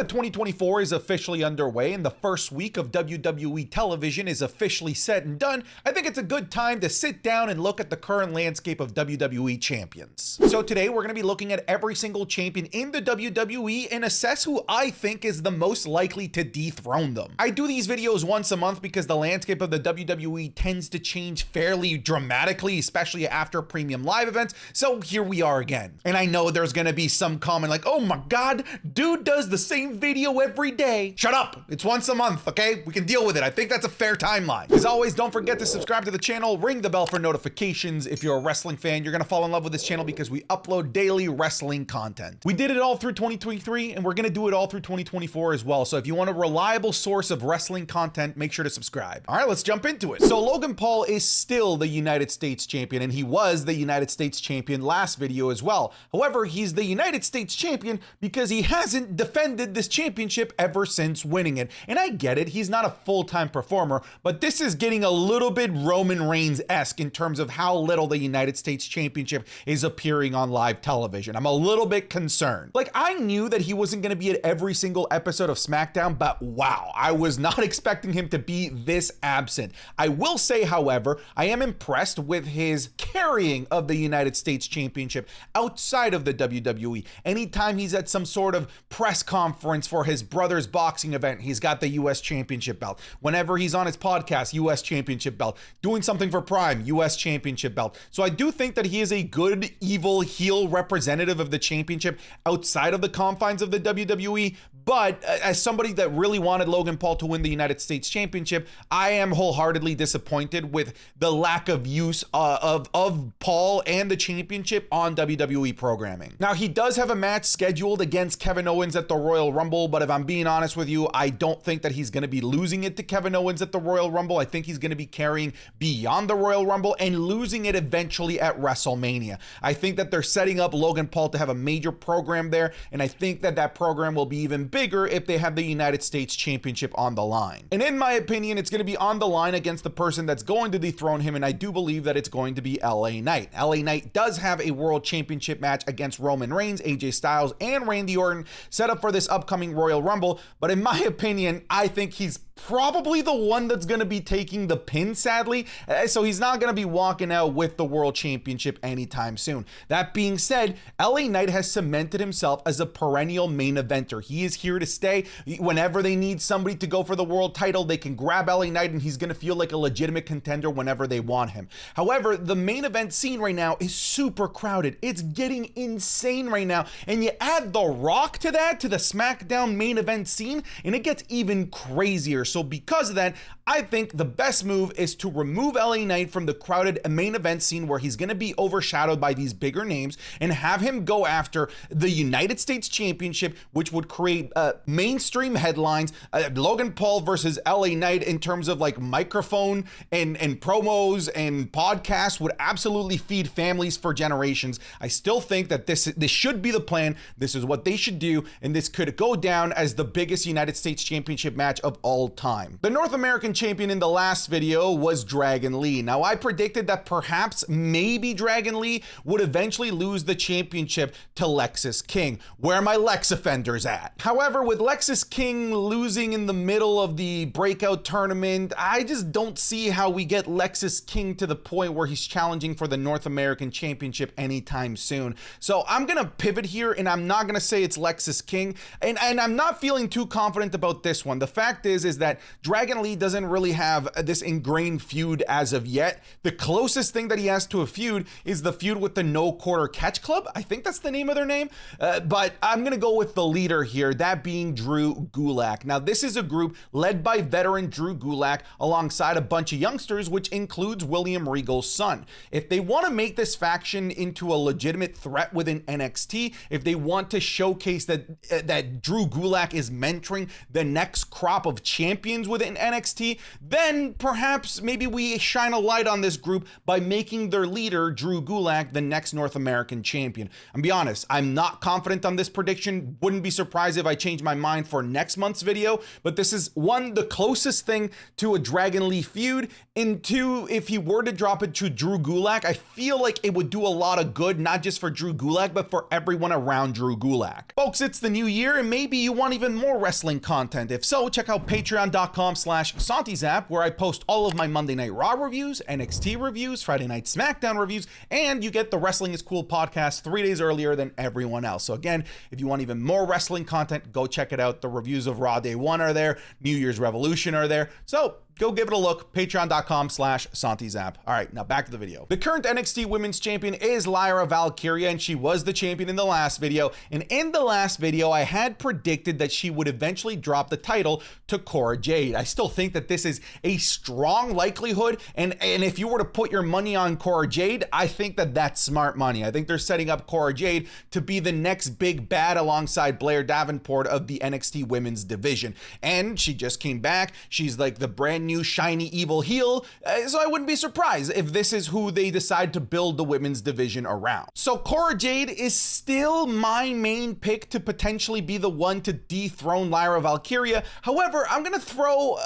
that 2024 is officially underway and the first week of WWE television is officially said and done, I think it's a good time to sit down and look at the current landscape of WWE champions. So today we're going to be looking at every single champion in the WWE and assess who I think is the most likely to dethrone them. I do these videos once a month because the landscape of the WWE tends to change fairly dramatically, especially after premium live events. So here we are again. And I know there's going to be some comment like, oh my God, dude does the same video every day. Shut up. It's once a month, okay? We can deal with it. I think that's a fair timeline. As always, don't forget to subscribe to the channel, ring the bell for notifications. If you're a wrestling fan, you're gonna fall in love with this channel because we upload daily wrestling content. We did it all through 2023 and we're gonna do it all through 2024 as well. So if you want a reliable source of wrestling content, make sure to subscribe. All right, let's jump into it. So Logan Paul is still the United States champion and he was the United States champion last video as well. However, he's the United States champion because he hasn't defended this championship ever since winning it. And I get it, he's not a full-time performer, but this is getting a little bit Roman Reigns-esque in terms of how little the United States championship is appearing on live television. I'm a little bit concerned. Like, I knew that he wasn't going to be at every single episode of SmackDown, but wow, I was not expecting him to be this absent. I will say, however, I am impressed with his carrying of the United States championship outside of the WWE. Anytime he's at some sort of press conference for his brother's boxing event, he's got the US championship belt. Whenever he's on his podcast, US championship belt. Doing something for Prime, US championship belt. So I do think that he is a good, evil, heel representative of the championship outside of the confines of the WWE. But as somebody that really wanted Logan Paul to win the United States championship, I am wholeheartedly disappointed with the lack of use of Paul and the championship on WWE programming. Now, he does have a match scheduled against Kevin Owens at the Royal Rumble, but if I'm being honest with you, I don't think that he's going to be losing it to Kevin Owens at the Royal Rumble. I think he's going to be carrying beyond the Royal Rumble and losing it eventually at WrestleMania. I think that they're setting up Logan Paul to have a major program there, and I think that that program will be even bigger if they have the United States Championship on the line. And in my opinion, it's going to be on the line against the person that's going to dethrone him, and I do believe that it's going to be LA Knight. LA Knight does have a World Championship match against Roman Reigns, AJ Styles, and Randy Orton set up for this upcoming Royal Rumble, but in my opinion, I think he's probably the one that's going to be taking the pin, sadly, so he's not going to be walking out with the World Championship anytime soon. That being said, LA Knight has cemented himself as a perennial main eventer. He is here to stay. Whenever they need somebody to go for the world title, they can grab LA Knight and he's going to feel like a legitimate contender whenever they want him. However, the main event scene right now is super crowded. It's getting insane right now, and you add The Rock to that, to the SmackDown main event scene, and it gets even crazier. So because of that, I think the best move is to remove LA Knight from the crowded main event scene where he's going to be overshadowed by these bigger names and have him go after the United States Championship, which would create mainstream headlines. Logan Paul versus LA Knight in terms of like microphone and promos and podcasts would absolutely feed families for generations. I still think that this should be the plan. This is what they should do, and this could go down as the biggest United States Championship match of all time. The North American champion in the last video was Dragon Lee. Now, I predicted that perhaps maybe Dragon Lee would eventually lose the championship to Lexis King. Where are my Lex offenders at? However, with Lexis King losing in the middle of the breakout tournament, I just don't see how we get Lexis King to the point where he's challenging for the North American Championship anytime soon. So I'm gonna pivot here, and I'm not gonna say it's Lexis King, and I'm not feeling too confident about this one. The fact is that Dragon Lee doesn't really have this ingrained feud as of yet. The closest thing that he has to a feud is the feud with the No Quarter Catch Club. I think that's the name of their name, but I'm gonna go with the leader here, that being Drew Gulak. Now, this is a group led by veteran Drew Gulak alongside a bunch of youngsters, which includes William Regal's son. If they want to make this faction into a legitimate threat within NXT, if they want to showcase that Drew Gulak is mentoring the next crop of champions, champions within NXT, then perhaps maybe we shine a light on this group by making their leader, Drew Gulak, the next North American champion. I'll be honest, I'm not confident on this prediction. Wouldn't be surprised if I change my mind for next month's video, but this is one, the closest thing to a Dragon Lee feud, and two, if he were to drop it to Drew Gulak, I feel like it would do a lot of good, not just for Drew Gulak, but for everyone around Drew Gulak. Folks, it's the new year, and maybe you want even more wrestling content. If so, check out patreon.com/SantiZap, where I post all of my Monday Night Raw reviews, NXT reviews, Friday Night SmackDown reviews, and you get the Wrestling is Cool podcast 3 days earlier than everyone else. So again, if you want even more wrestling content, go check it out. The reviews of Raw Day 1 are there, New Year's Revolution are there. So go give it a look, patreon.com/SantiZap. All right, now back to the video. The current NXT Women's Champion is Lyra Valkyria, and she was the champion in the last video. And in the last video, I had predicted that she would eventually drop the title to Cora Jade. I still think that this is a strong likelihood, and if you were to put your money on Cora Jade, I think that that's smart money. I think they're setting up Cora Jade to be the next big bad alongside Blair Davenport of the NXT Women's Division. And she just came back. She's like the brand new shiny evil heel, so I wouldn't be surprised if this is who they decide to build the women's division around. So Cora Jade is still my main pick to potentially be the one to dethrone Lyra Valkyria. However, I'm gonna throw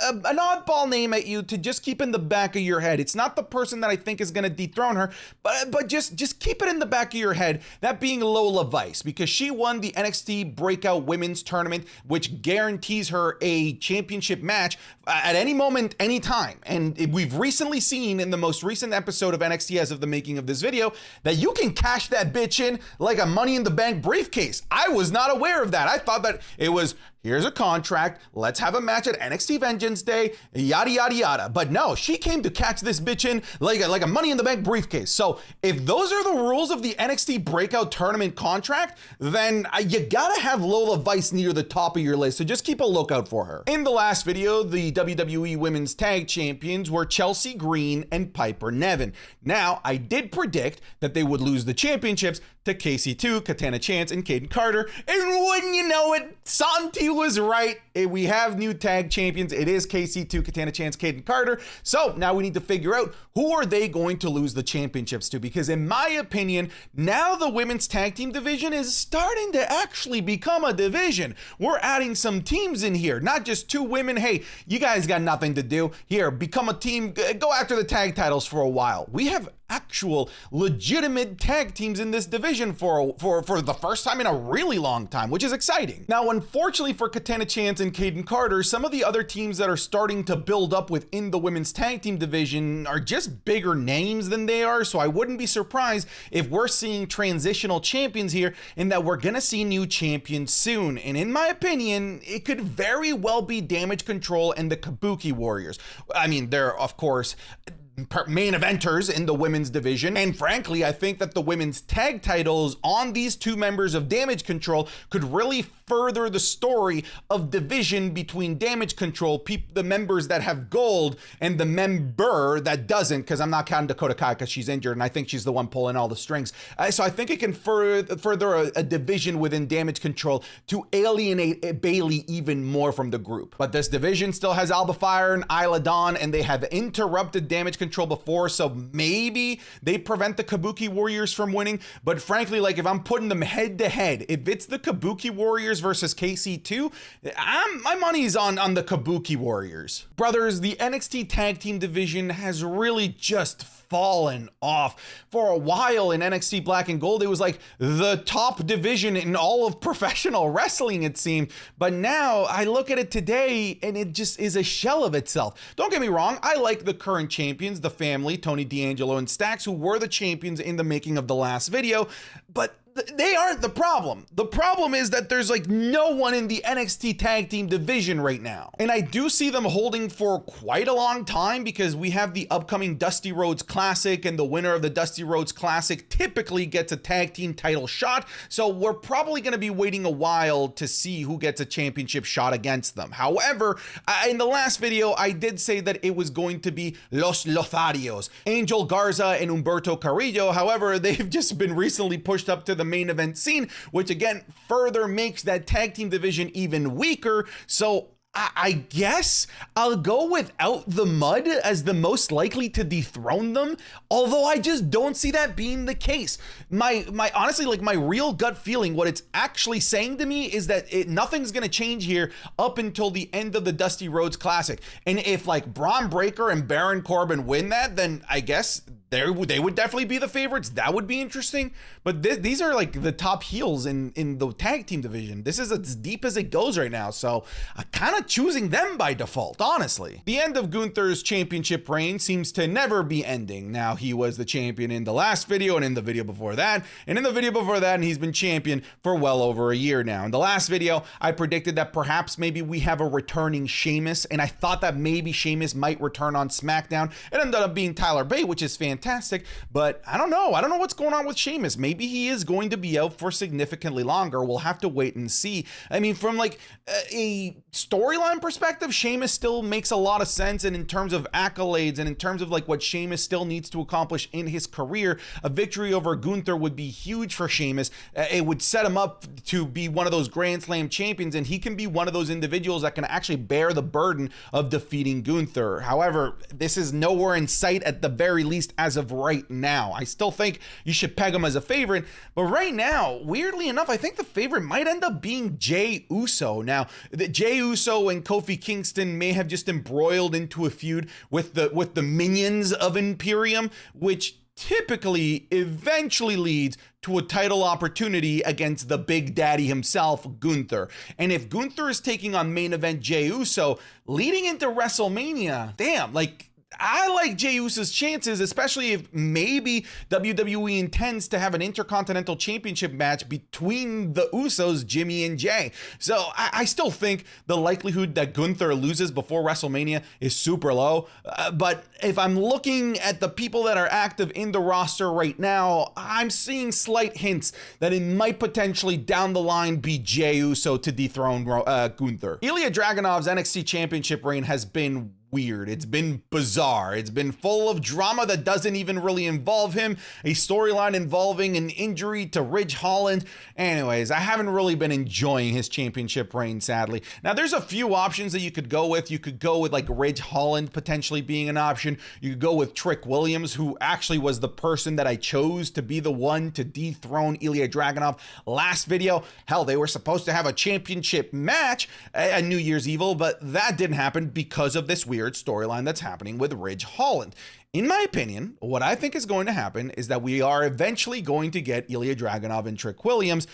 an oddball name at you to just keep in the back of your head. It's not the person that I think is gonna dethrone her, but just keep it in the back of your head, that being Lola Vice, because she won the NXT Breakout Women's Tournament, which guarantees her a championship match at any moment, anytime. And we've recently seen in the most recent episode of NXT as of the making of this video that you can cash that bitch in like a Money in the Bank briefcase. I was not aware of that. I thought that it was, here's a contract, let's have a match at NXT Vengeance Day, yada, yada, yada. But no, she came to catch this bitch in like a Money in the Bank briefcase. So if those are the rules of the NXT Breakout Tournament contract, then you gotta have Lola Vice near the top of your list. So just keep a lookout for her. In the last video, the WWE Women's Tag Champions were Chelsea Green and Piper Niven. Now, I did predict that they would lose the championships to KC2, Katana Chance, and Kaden Carter. And wouldn't you know it, Santi was right. We have new tag champions. It is KC2, Katana Chance, Kaden Carter. So now we need to figure out who are they going to lose the championships to, because in my opinion, now the women's tag team division is starting to actually become a division. We're adding some teams in here, not just two women. Hey, you guys got nothing to do. Here, become a team, go after the tag titles for a while. We have actual legitimate tag teams in this division for the first time in a really long time, which is exciting. Now, unfortunately for Katana Chance and Kaden Carter, some of the other teams that are starting to build up within the women's tag team division are just bigger names than they are, so I wouldn't be surprised if we're seeing transitional champions here and that we're gonna see new champions soon. And in my opinion, it could very well be Damage Control and the Kabuki Warriors. I mean, they're, of course, main eventers in the women's division, and frankly, I think that the women's tag titles on these two members of Damage Control could really further the story of division between Damage Control, the members that have gold, and the member that doesn't, because I'm not counting Dakota Kai because she's injured, and I think she's the one pulling all the strings. So I think it can further a division within Damage Control to alienate Bayley even more from the group. But this division still has Alba Fire and Isla Dawn, and they have interrupted Damage Control before, so maybe they prevent the Kabuki Warriors from winning. But frankly, like, if I'm putting them head to head, if it's the Kabuki Warriors versus KC2, my money's on the Kabuki Warriors. Brothers, the NXT Tag Team division has really just fallen off. For a while in NXT Black and Gold, it was like the top division in all of professional wrestling, it seemed. But now I look at it today and it just is a shell of itself. Don't get me wrong, I like the current champions, the family, Tony D'Angelo and Stax, who were the champions in the making of the last video, but they aren't the problem. The problem is that there's like no one in the NXT Tag Team division right now. And I do see them holding for quite a long time because we have the upcoming Dusty Rhodes Classic, and the winner of the Dusty Rhodes Classic typically gets a tag team title shot. So we're probably going to be waiting a while to see who gets a championship shot against them. However, in the last video, I did say that it was going to be Los Lotharios, Angel Garza and Humberto Carrillo. However, they've just been recently pushed up to the main event scene, which again further makes that tag team division even weaker. So I guess I'll go without the mud as the most likely to dethrone them, although I just don't see that being the case. My honestly, like, my real gut feeling, what it's actually saying to me is that nothing's gonna change here up until the end of the Dusty Rhodes Classic. And if like Braun Breaker and Baron Corbin win that, then I guess they would definitely be the favorites. That would be interesting. But these are like the top heels in the tag team division. This is as deep as it goes right now. So I'm kind of choosing them by default, honestly. The end of Gunther's championship reign seems to never be ending. Now, he was the champion in the last video and in the video before that, and in the video before that, and he's been champion for well over a year now. In the last video, I predicted that perhaps maybe we have a returning Sheamus, and I thought that maybe Sheamus might return on SmackDown. It ended up being Tyler Bate, which is fantastic, but I don't know. I don't know what's going on with Sheamus. Maybe he is going to be out for significantly longer. We'll have to wait and see. I mean, from like a storyline perspective, Sheamus still makes a lot of sense, and in terms of accolades and in terms of like what Sheamus still needs to accomplish in his career, a victory over Gunther would be huge for Sheamus. It would set him up to be one of those Grand Slam champions, and he can be one of those individuals that can actually bear the burden of defeating Gunther. However, this is nowhere in sight at the very least as of right now. I still think you should peg him as a favorite, but right now, weirdly enough, I think the favorite might end up being Jey Uso. Now, Jey Uso and Kofi Kingston may have just embroiled into a feud with the minions of Imperium, which typically eventually leads to a title opportunity against the big daddy himself, Gunther. And if Gunther is taking on main event Jey Uso leading into WrestleMania, damn, like, I like Jey Uso's chances, especially if maybe WWE intends to have an Intercontinental Championship match between the Usos, Jimmy and Jay. So I still think the likelihood that Gunther loses before WrestleMania is super low. But if I'm looking at the people that are active in the roster right now, I'm seeing slight hints that it might potentially down the line be Jey Uso to dethrone Gunther. Ilya Dragunov's NXT Championship reign has been weird. It's been bizarre. It's been full of drama that doesn't even really involve him. A storyline involving an injury to Ridge Holland. Anyways, I haven't really been enjoying his championship reign, sadly. Now, there's a few options that you could go with. You could go with like Ridge Holland potentially being an option. You could go with Trick Williams, who actually was the person that I chose to be the one to dethrone Ilya Dragunov last video. Hell, they were supposed to have a championship match at New Year's Evil, but that didn't happen because of this weird storyline that's happening with Ridge Holland. In my opinion, what I think is going to happen is that we are eventually going to get Ilya Dragunov and Trick Williams,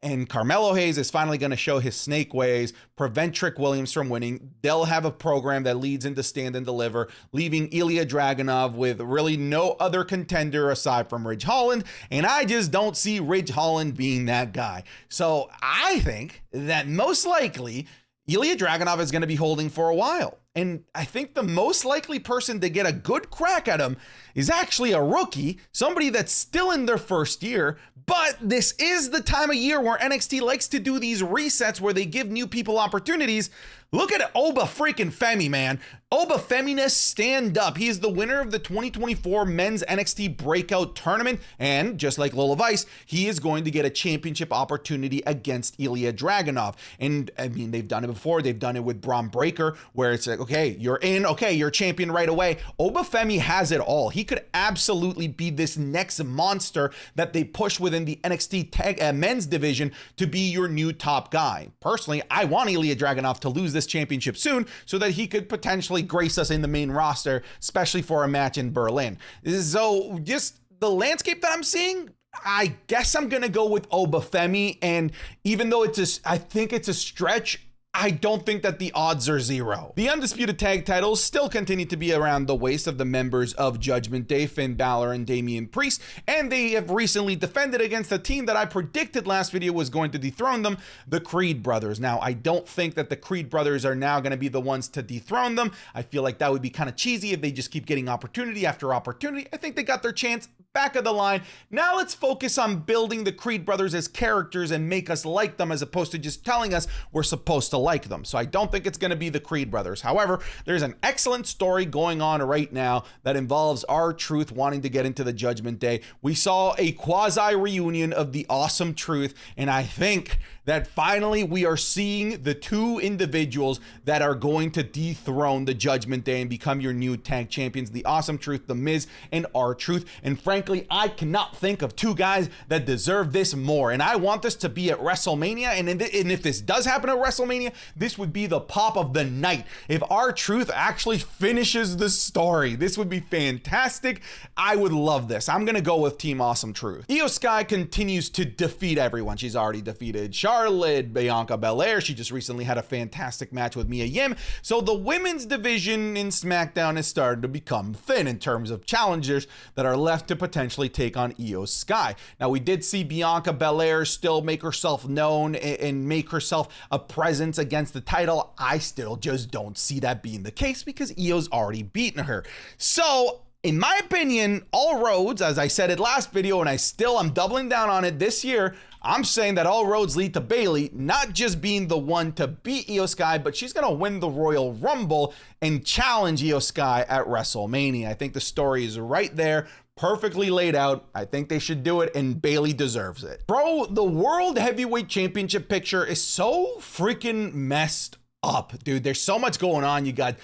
and Carmelo Hayes is finally going to show his snake ways, prevent Trick Williams from winning. They'll have a program that leads into Stand and Deliver, leaving Ilya Dragunov with really no other contender aside from Ridge Holland, and I just don't see Ridge Holland being that guy. So I think that most likely Ilya Dragunov is going to be holding for a while. And I think the most likely person to get a good crack at him is actually a rookie, somebody that's still in their first year. But this is the time of year where NXT likes to do these resets where they give new people opportunities. Look at Oba freaking Femi, man. Oba Femina, stand up. He is the winner of the 2024 Men's NXT Breakout Tournament. And just like Lola Vice, he is going to get a championship opportunity against Ilya Dragunov. And I mean, they've done it before. They've done it with Braun Breaker, where it's like, okay, you're in. Okay, you're champion right away. Oba Femi has it all. He could absolutely be this next monster that they push within the NXT men's division to be your new top guy. Personally, I want Ilya Dragunov to lose this championship soon so that he could potentially grace us in the main roster, especially for a match in Berlin. So just the landscape that I'm seeing, I guess I'm going to go with Oba Femi. And even though I think it's a stretch, I don't think that the odds are zero. The Undisputed Tag Titles still continue to be around the waist of the members of Judgment Day, Finn Balor and Damian Priest, and they have recently defended against a team that I predicted last video was going to dethrone them, the Creed Brothers. Now, I don't think that the Creed Brothers are now going to be the ones to dethrone them. I feel like that would be kind of cheesy if they just keep getting opportunity after opportunity. I think they got their chance back of the line. Now let's focus on building the Creed brothers as characters and make us like them as opposed to just telling us we're supposed to like them. So I don't think it's going to be the Creed brothers. However, there's an excellent story going on right now that involves R-Truth wanting to get into the Judgment Day. We saw a quasi reunion of the Awesome Truth, and I think that finally we are seeing the two individuals that are going to dethrone the Judgment Day and become your new tag champions, the Awesome Truth, The Miz, and R-Truth. And frankly, I cannot think of two guys that deserve this more. And I want this to be at WrestleMania. And if this does happen at WrestleMania, this would be the pop of the night. If R-Truth actually finishes the story, this would be fantastic. I would love this. I'm going to go with Team Awesome Truth. Io Sky continues to defeat everyone. She's already defeated Charlotte, Bianca Belair. She just recently had a fantastic match with Mia Yim. So the women's division in SmackDown is starting to become thin in terms of challengers that are left to potentially take on Io Sky. Now, we did see Bianca Belair still make herself known and make herself a presence against the title. I still just don't see that being the case because Io's already beaten her. So in my opinion, all roads, as I said it last video, and I'm doubling down on it this year, I'm saying that all roads lead to Bayley not just being the one to beat Io Sky, but she's going to win the Royal Rumble and challenge Io Sky at WrestleMania. I think the story is right there, perfectly laid out. I think they should do it, and Bayley deserves it. Bro, the World Heavyweight Championship picture is so freaking messed up, dude. There's so much going on. You got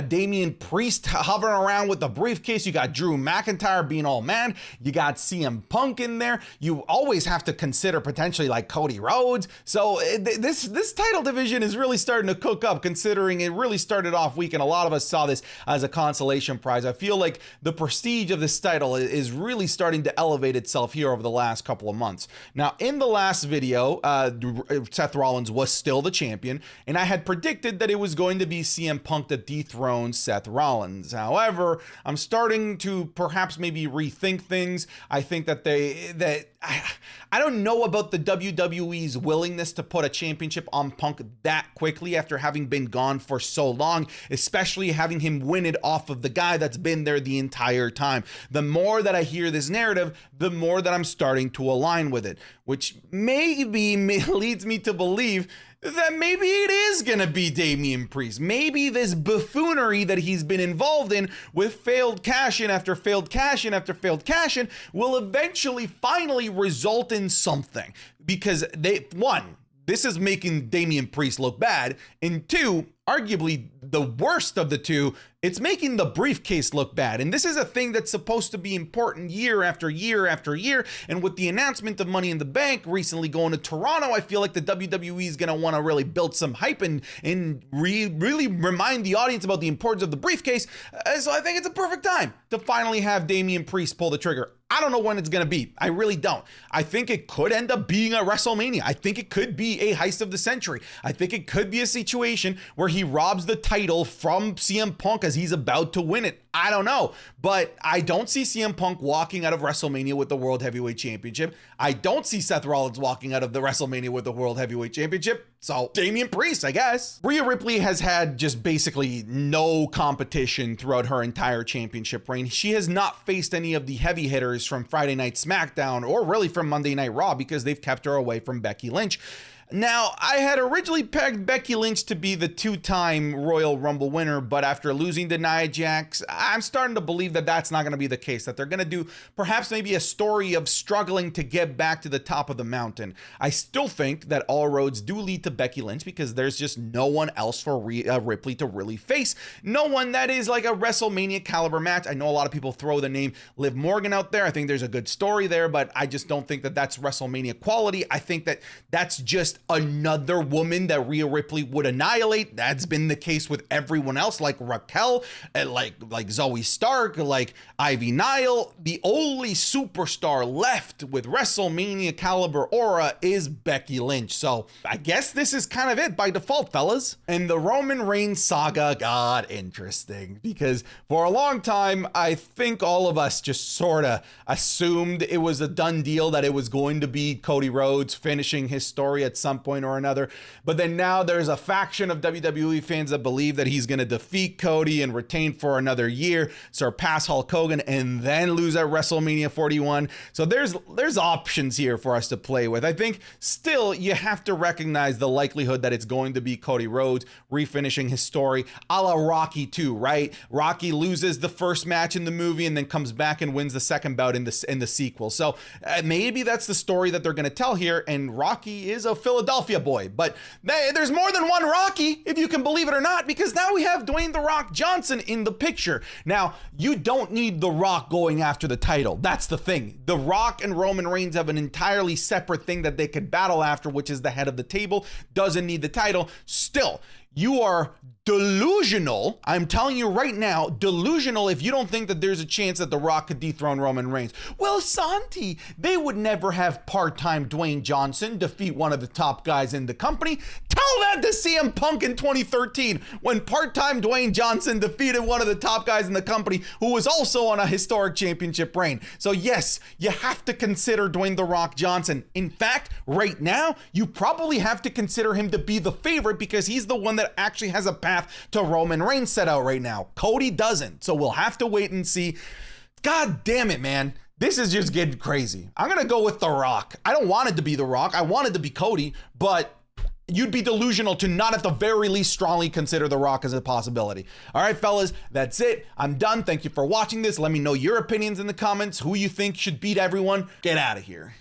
Damian Priest hovering around with the briefcase. You got Drew McIntyre being all mad. You got CM Punk in there. You always have to consider potentially like Cody Rhodes. So this title division is really starting to cook up, considering it really started off weak and a lot of us saw this as a consolation prize. I feel like the prestige of this title is really starting to elevate itself here over the last couple of months. Now, in the last video, Seth Rollins was still the champion, and I had predicted that it was going to be CM Punk to dethrone Seth Rollins. However, I'm starting to perhaps maybe rethink things. I think that I don't know about the WWE's willingness to put a championship on Punk that quickly after having been gone for so long, especially having him win it off of the guy that's been there the entire time. The more that I hear this narrative, the more that I'm starting to align with it, which maybe leads me to believe that maybe it is gonna be Damian Priest. Maybe this buffoonery that he's been involved in with failed cash-in after failed cash-in after failed cash-in will eventually finally result in something. Because this is making Damian Priest look bad, and two, arguably the worst of the two, it's making the briefcase look bad. And this is a thing that's supposed to be important year after year after year. And with the announcement of Money in the Bank recently going to Toronto, I feel like the WWE is going to want to really build some hype and really remind the audience about the importance of the briefcase. So I think it's a perfect time to finally have Damian Priest pull the trigger. I don't know when it's going to be. I really don't. I think it could end up being a WrestleMania. I think it could be a heist of the century. I think it could be a situation where he robs the title from CM Punk as he's about to win it. I don't know, but I don't see CM Punk walking out of WrestleMania with the World Heavyweight Championship. I don't see Seth Rollins walking out of the WrestleMania with the World Heavyweight Championship. So Damian Priest, I guess. Rhea Ripley has had just basically no competition throughout her entire championship reign. She has not faced any of the heavy hitters from Friday Night SmackDown or really from Monday Night Raw because they've kept her away from Becky Lynch. Now, I had originally pegged Becky Lynch to be the two-time Royal Rumble winner, but after losing to Nia Jax, I'm starting to believe that that's not going to be the case, that they're going to do perhaps maybe a story of struggling to get back to the top of the mountain. I still think that all roads do lead to Becky Lynch because there's just no one else for Ripley to really face. No one that is like a WrestleMania caliber match. I know a lot of people throw the name Liv Morgan out there. I think there's a good story there, but I just don't think that that's WrestleMania quality. I think that that's just another woman that Rhea Ripley would annihilate. That's been the case with everyone else, like Raquel, like Zoe Stark, like Ivy Nile. The only superstar left with WrestleMania caliber aura is Becky Lynch. So I guess this is kind of it by default, fellas. And the Roman Reigns saga got interesting because for a long time, I think all of us just sort of assumed it was a done deal, that it was going to be Cody Rhodes finishing his story at some some point or another. But then now there's a faction of WWE fans that believe that he's going to defeat Cody and retain for another year, surpass Hulk Hogan, and then lose at WrestleMania 41. So there's options here for us to play with. I think still you have to recognize the likelihood that it's going to be Cody Rhodes refinishing his story, a la Rocky 2, right? Rocky loses the first match in the movie and then comes back and wins the second bout in the sequel. So maybe that's the story that they're going to tell here, and Rocky is a Philadelphia boy. But there's more than one Rocky, if you can believe it or not, because now we have Dwayne "The Rock" Johnson in the picture. Now, you don't need The Rock going after the title. That's the thing. The Rock and Roman Reigns have an entirely separate thing that they could battle after, which is the head of the table. Doesn't need the title. Still, you are delusional. I'm telling you right now, delusional if you don't think that there's a chance that The Rock could dethrone Roman Reigns. Well, Santi, they would never have part-time Dwayne Johnson defeat one of the top guys in the company. Tell that to CM Punk in 2013 when part-time Dwayne Johnson defeated one of the top guys in the company who was also on a historic championship reign. So yes, you have to consider Dwayne "The Rock" Johnson. In fact, right now, you probably have to consider him to be the favorite because he's the one that actually has a path to Roman Reigns set out right now. Cody doesn't. So we'll have to wait and see. God damn it, man. This is just getting crazy. I'm going to go with The Rock. I don't want it to be The Rock. I want it to be Cody, but you'd be delusional to not at the very least strongly consider The Rock as a possibility. All right, fellas, that's it. I'm done. Thank you for watching this. Let me know your opinions in the comments. Who you think should beat everyone. Get out of here.